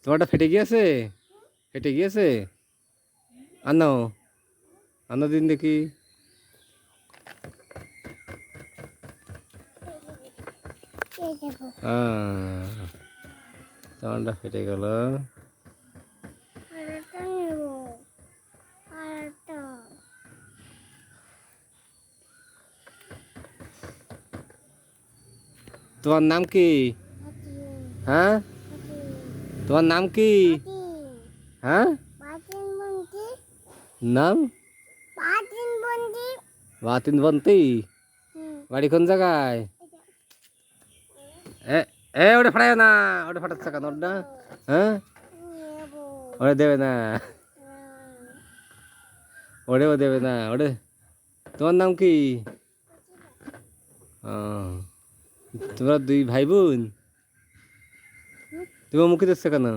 তোমারটা ফেটে গিয়েছে? ফেটে গিয়েছে? আনো, আনো দিন দেখি। তোমারটা ফেটে গেল। তোমার নাম কি? হ্যাঁ, তোমার নাম কি? হ্যাঁ, নাম বাতিন বন্তি। বাড়ি কোন জায়গায়? এ এ ওটা ফাটায় না, ওটা ফাটাচ্ছে কেন ওটা? হ্যাঁ, ওটা দেবে না, ওটাও দেবে না ওটা। তোমার নাম কি? তোমরা দুই ভাই বোন? তোমার মুখে দিচ্ছে কেন?